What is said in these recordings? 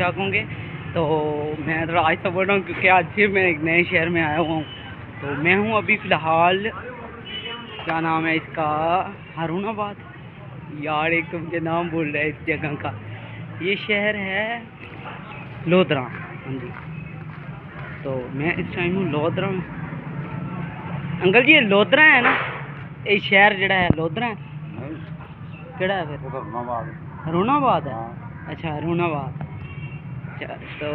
शक होंगे। तो मैं थोड़ा आज से बोल रहा हूँ क्योंकि आज फिर मैं एक नए शहर में आया हुआ हूँ। तो मैं हूँ अभी फ़िलहाल, क्या नाम है इसका, हारूनाबाद। यार एक तो मुझे नाम बोल रहा है इस जगह का। ये शहर है लोधरा। हाँ जी, तो मैं इस टाइम हूँ लोधरा में। अंकल जी ये लोधरा है ना, ये शहर जड़ा है लोधरा है केड़ा है फिर? हारूनाबाद है। अच्छा हारूनाबाद। अच्छा तो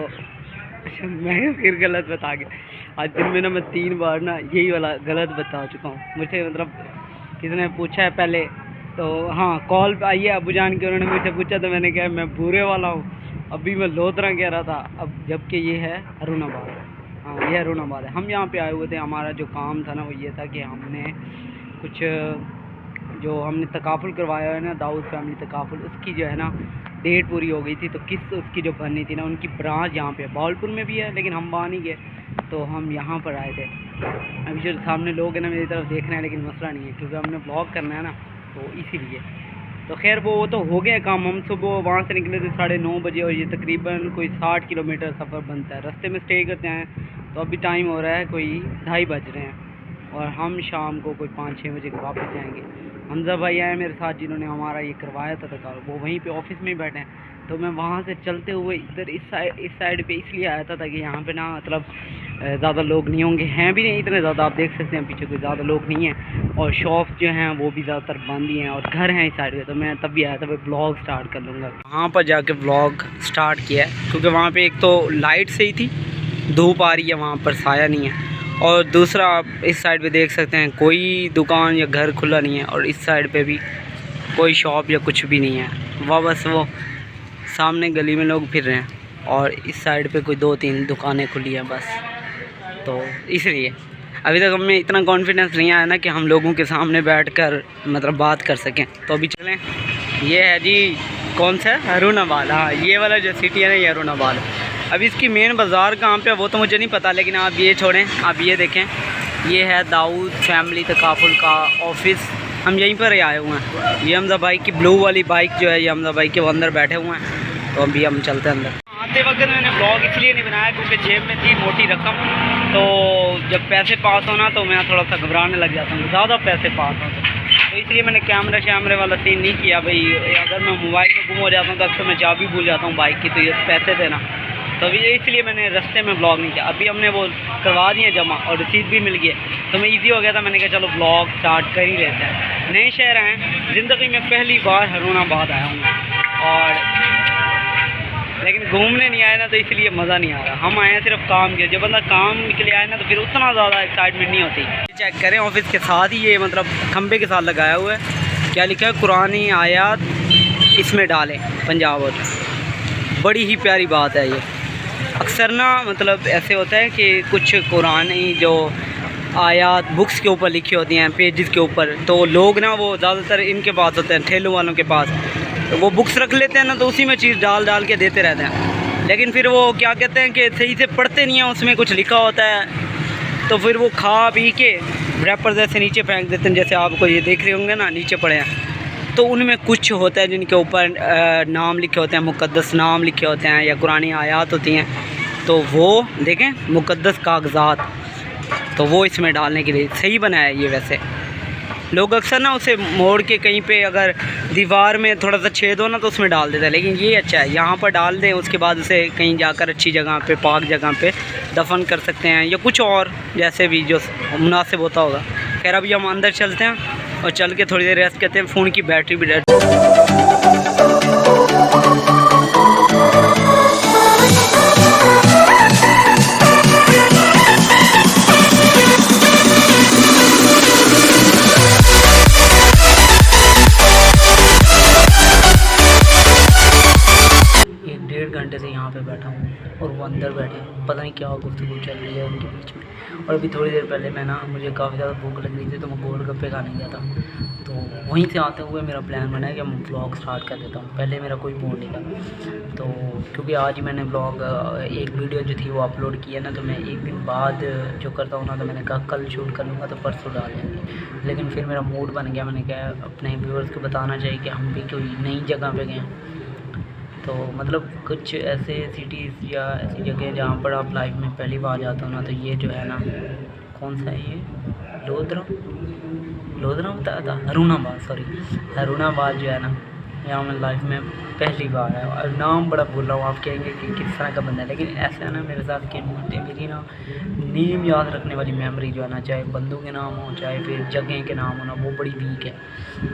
अच्छा मैं फिर गलत बता गया। आज दिन में ना मैं 3 बार ना यही वाला गलत बता चुका हूँ। मुझसे मतलब किसी ने पूछा है पहले, तो हाँ कॉल पे आई है अबू जान के, उन्होंने मुझसे पूछा तो मैंने कहा मैं बुरे वाला हूँ। अभी मैं लोधरा कह रहा था, अब जबकि ये है हारूनाबाद। हाँ ये हारूनाबाद है। हम यहाँ पे आए हुए थे, हमारा जो काम था ना वो ये था कि हमने कुछ जो हमने तकाफुल करवाया है ना, दाऊद फैमिली तकाफुल, उसकी जो है ना डेट पूरी हो गई थी। तो किस्त उसकी जो भरनी थी ना, उनकी ब्रांच यहाँ पे बावलपुर में भी है, लेकिन हम वहाँ नहीं गए, तो हम यहाँ पर आए थे। अभी जो सामने लोग हैं ना मेरी तरफ देख रहे हैं, लेकिन मसला नहीं है क्योंकि हमने ब्लॉग करना है ना, तो इसीलिए। तो खैर वो तो हो गया काम। हम सुबह वहाँ से निकले थे 9:30 बजे, और ये तकरीबन कोई 60 किलोमीटर सफ़र बनता है। रास्ते में स्टे करते हैं, तो अभी टाइम हो रहा है कोई 2:30 बज रहे हैं, और हम शाम को कोई 5-6 बजे वापस जाएंगे। हमजा भाई आए मेरे साथ, जिन्होंने हमारा ये करवाया था तकाफुल, वो वहीं पे ऑफिस में ही बैठे हैं। तो मैं वहाँ से चलते हुए इधर इस साइड पे इसलिए आया था ताकि यहाँ पे ना मतलब ज़्यादा लोग नहीं होंगे, हैं भी नहीं इतने ज़्यादा, आप देख सकते हैं पीछे कोई ज़्यादा लोग नहीं हैं, और शॉप जो हैं वो भी ज़्यादातर बंद ही हैं, और घर हैं इस साइड पे। तो मैं तब भी आया था, भाई ब्लॉग स्टार्ट कर लूँगा। वहाँ पर जाके ब्लॉग स्टार्ट किया है क्योंकि वहाँ पर एक तो लाइट सही थी, धूप आ रही है, वहाँ पर साया नहीं है, और दूसरा आप इस साइड पे देख सकते हैं कोई दुकान या घर खुला नहीं है, और इस साइड पे भी कोई शॉप या कुछ भी नहीं है। वह बस वो सामने गली में लोग फिर रहे हैं, और इस साइड पे कोई 2-3 दुकानें खुली हैं बस। तो इसलिए अभी तक हमें इतना कॉन्फिडेंस नहीं आया ना कि हम लोगों के सामने बैठकर मतलब बात कर सकें। तो अभी चलें। ये है जी कौन सा, हारूनाबाद। हाँ ये वाला जो सिटी है ना, ये हारूनाबाद। अभी इसकी मेन बाज़ार कहाँ पे है वो तो मुझे नहीं पता, लेकिन आप ये छोड़ें, आप ये देखें, ये है दाऊद फैमिली तकाफुल का ऑफिस। हम यहीं पर ही आए हुए हैं। ये हमजा भाई की ब्लू वाली बाइक जो है, ये हमजा भाई के वो अंदर बैठे हुए हैं। तो अभी हम चलते हैं अंदर। आते वक्त मैंने ब्लॉग इसलिए नहीं बनाया क्योंकि जेब में थी मोटी रकम, तो जब पैसे पास होना तो मैं थोड़ा सा घबराने लग जाता हूँ, ज़्यादा पैसे पास हो तो इसलिए मैंने कैमरे वाला सीन नहीं किया। भाई अगर मैं मोबाइल में गुम हो जाता हूँ तो अक्सर मैं चाबी भूल जाता हूँ बाइक की, तो ये पैसे देना, तो अभी इसलिए मैंने रास्ते में ब्लॉग नहीं किया। अभी हमने वो करवा दिए जमा, और रसीद भी मिल गई, तो मैं ईजी हो गया था। मैंने कहा चलो ब्लॉग स्टार्ट कर ही लेते हैं। नए शहर आए, ज़िंदगी में पहली बार हारूनाबाद आया हूँ, और लेकिन घूमने नहीं आया ना, तो इसलिए मज़ा नहीं आ रहा। हम आए हैं सिर्फ काम के। जब बंदा काम के लिए आए ना तो फिर उतना ज़्यादा एक्साइटमेंट नहीं होती। चेक करें ऑफिस के साथ ही ये मतलब खंबे के साथ लगाया हुआ है, क्या लिखा है, कुरानी आयात इसमें डालें पंजाब और। बड़ी ही प्यारी बात है ये। अक्सर ना मतलब ऐसे होता है कि कुछ कुरानी जो आयात बुक्स के ऊपर लिखी होती हैं, पेजेस के ऊपर, तो लोग ना वो ज़्यादातर इनके पास होते हैं, ठेलों वालों के पास, तो वो बुक्स रख लेते हैं ना, तो उसी में चीज़ डाल के देते रहते हैं। लेकिन फिर वो क्या कहते हैं कि सही से पढ़ते नहीं हैं, उसमें कुछ लिखा होता है, तो फिर वो खा पी के रैपर जैसे नीचे फेंक देते हैं। जैसे आपको ये देख रहे होंगे ना नीचे पड़े हैं, तो उनमें कुछ होता है जिनके ऊपर नाम लिखे होते हैं, मुक़द्दस नाम लिखे होते हैं, या कुरानी आयात होती हैं, तो वो देखें मुक़द्दस कागज़ात, तो वो इसमें डालने के लिए सही बनाया है ये। वैसे लोग अक्सर ना उसे मोड़ के कहीं पे अगर दीवार में थोड़ा सा छेद हो ना तो उसमें डाल देता है, लेकिन ये अच्छा है, यहाँ पर डाल दें, उसके बाद उसे कहीं जाकर अच्छी जगह पे, पाक जगह पे दफन कर सकते हैं, या कुछ और जैसे भी जो मुनासिब होता होगा। खैर अभी हम अंदर चलते हैं, और चल के थोड़ी देर रेस्ट करते हैं। फ़ोन की बैटरी भी डेड। घंटे से यहाँ पे बैठा हूँ, और वो अंदर बैठे हैं, पता नहीं क्या गुफ्तगू चल रही है उनके बीच में। और अभी थोड़ी देर पहले मैं ना, मुझे काफ़ी ज़्यादा भूख लग रही थी, तो मैं गोलगप्पे खाने गया था। तो वहीं से आते हुए मेरा प्लान बना है कि मैं ब्लॉग स्टार्ट कर देता हूँ। पहले मेरा कोई मूड नहीं था, तो क्योंकि आज ही मैंने ब्लॉग एक वीडियो जो थी वो अपलोड की है ना, तो मैं एक दिन बाद जो करता हूँ ना, तो मैंने कहा कल शूट कर लूँगा, तो परसों डाल देंगे। लेकिन फिर मेरा मूड बन गया, मैंने कहा अपने व्यूअर्स को बताना चाहिए कि हम भी कोई नई जगह पर गए। तो मतलब कुछ ऐसे सिटीज़ या ऐसी जगह जहाँ पर आप लाइफ में पहली बार जाते हो ना, तो ये जो है ना, कौन सा है ये, लोधरा बताया था, हरूणाबाद, सॉरी हरूणाबाद जो है ना, यहाँ मैं लाइफ में पहली बार है। और नाम बड़ा बोल रहा हूँ, आप कहेंगे कि किस तरह का बंदा है, लेकिन ऐसा है ना मेरे साथ कि मेरी ना नेम याद रखने वाली मेमोरी जो है ना, चाहे बंदों के नाम हो चाहे फिर जगह के नाम हो ना, वो बड़ी वीक है।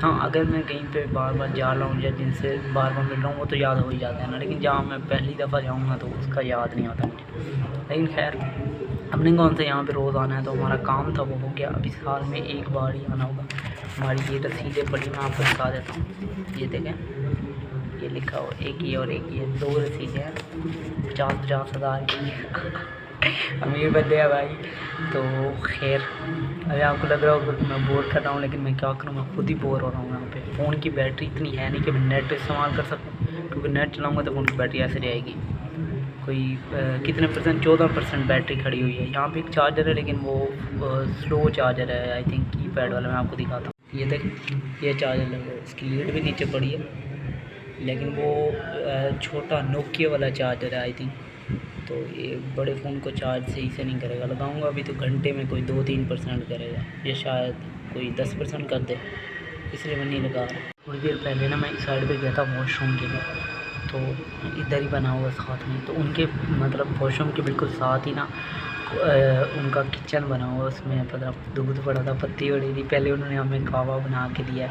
हाँ, अगर मैं कहीं पे बार बार जा रहा हूँ या जिनसे बार बार मिल रहा हूँ वो तो याद हो ही जाता है ना, लेकिन जहाँ मैं पहली दफ़ा जाऊँगा तो उसका याद नहीं होता मुझे। लेकिन खैर, अपने कौन से यहाँ पे रोज़ आना है, तो हमारा काम था वो हो गया। अभी साल में एक बार ही आना होगा। हमारी ये रसीदें पड़ी, मैं आपको दिखा देता हूँ। ये देखें, ये लिखा हो एक ही और एक ही है, 2 रसीदें हैं, 50-50 हज़ार की। अमीर बंदे हैं भाई। तो खैर, अभी आपको लग रहा होगा कि मैं बोर कर रहा हूँ, लेकिन मैं क्या करूँ, मैं खुद ही बोर हो रहा हूँ यहाँ पे। फ़ोन की बैटरी इतनी है नहीं कि मैं नेट इस्तेमाल कर सकूँ, क्योंकि नेट चलाऊँगा तो फ़ोन की बैटरी ऐसे जाएगी। कोई कितने परसेंट, 14% बैटरी खड़ी हुई है। यहाँ पे एक चार्जर है, लेकिन वो स्लो चार्जर है, आई थिंक कीपैड वाला। मैं आपको दिखाता हूँ, ये देख, ये चार्जर है, इसकी लीड भी नीचे पड़ी है, लेकिन वो छोटा नोकिया वाला चार्जर है आई थिंक। तो ये बड़े फ़ोन को चार्ज सही से नहीं करेगा। लगाऊंगा अभी तो घंटे में कोई 2-3% करेगा, ये शायद कोई 10% कर दे, इसलिए मैं नहीं लगा रहा। थोड़ी देर पहले ना मैं इस साइड पे गया था वॉशरूम के लिए, तो इधर ही बना हुआ साथ में, तो उनके मतलब वॉशरूम के बिल्कुल साथ ही ना उनका किचन बना हुआ, उसमें मतलब दूध पड़ा था, पत्ती पड़ी थी। पहले उन्होंने हमें कहवा बना के दिया,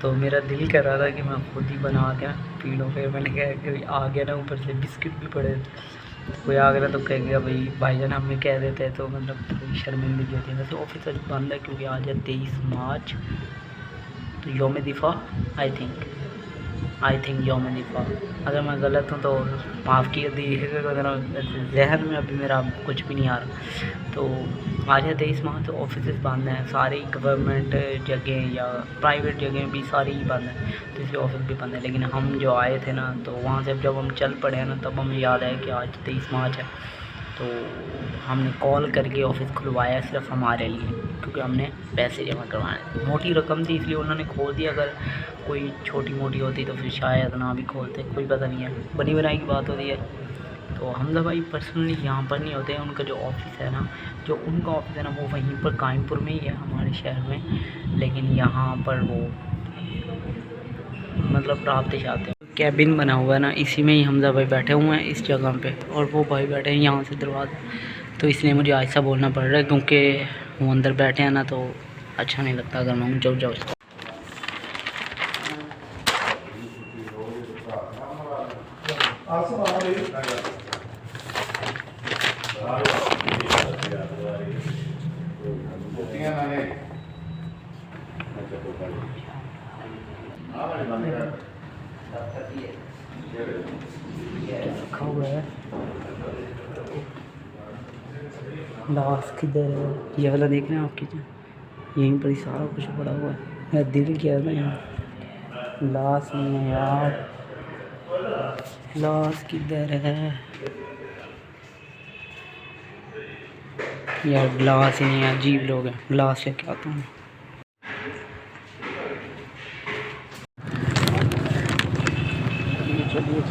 तो मेरा दिल कर रहा था कि मैं खुद ही बना के पी लूँ। फिर मैंने कहा कि आ गया ना, ऊपर से बिस्किट भी पड़े, कोई आ गया तो कहेगा भाईजान हमें कह देते हैं, तो मतलब थोड़ी शर्मिंदगी होती है। वैसे ऑफिस आज बंद है क्योंकि आज है 23 मार्च, तो यौम दिफा आई थिंक यौम दिफा। अगर मैं गलत हूँ तो माफ़ किया दीजिएगा, जहन में अभी मेरा कुछ भी नहीं आ रहा। तो आज है 23 मार्च, तो ऑफिस बंद हैं सारी, गवर्नमेंट जगह या प्राइवेट जगह भी सारी ही बंद हैं, तो इसलिए ऑफिस भी बंद है। लेकिन हम जो आए थे ना, तो वहाँ से जब हम चल पड़े हैं ना, तब हमें याद आया कि आज 23 मार्च है। तो हमने कॉल करके ऑफिस खुलवाया सिर्फ हमारे लिए, क्योंकि हमने पैसे जमा करवाए। मोटी रकम थी इसलिए उन्होंने खोल दिया, अगर कोई छोटी मोटी होती तो फिर शायद ना भी खोलते, कोई पता नहीं है, बनी बनाई की बात होती है। तो हमजा भाई पर्सनली यहाँ पर नहीं होते हैं, उनका जो ऑफिस है ना, जो उनका ऑफिस है ना, वो वहीं पर कायमपुर में ही है हमारे शहर में, लेकिन यहाँ पर वो मतलब राब्ते से आते हैं। कैबिन बना हुआ है ना, इसी में ही हमजा भाई बैठे हुए हैं इस जगह पे, और वो भाई बैठे हैं यहाँ से दरवाज़ा, तो इसलिए मुझे ऐसा बोलना पड़ रहा है, क्योंकि वो अंदर बैठे हैं ना, तो अच्छा नहीं लगता अगर मैं ऊँचा ऊँचा उसको। रखा हुआ है लाश किधर है, ये वाला देख रहे हैं आप किचन, यहीं पर ही सारा कुछ पड़ा हुआ है। मेरा दिल किया था यहाँ, लाश नहीं है यार, लाश किधर है यार, ग्लास ही नहीं है, अजीब लोग हैं। ग्लास लेके आता हूँ। चलिए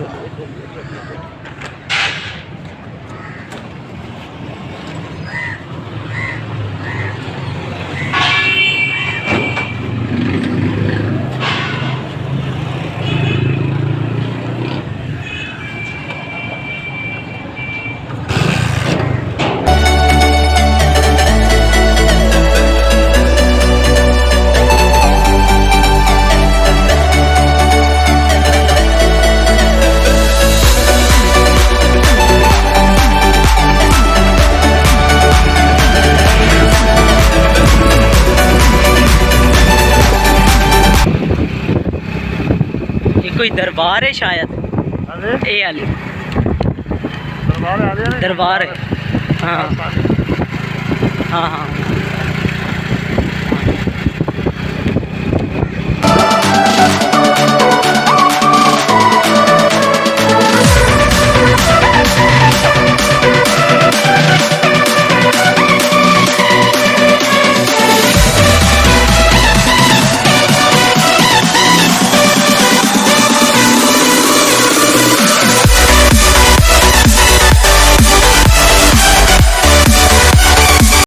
कोई दरबार है शायद, ए अली दरबार है। हाँ हाँ हाँ,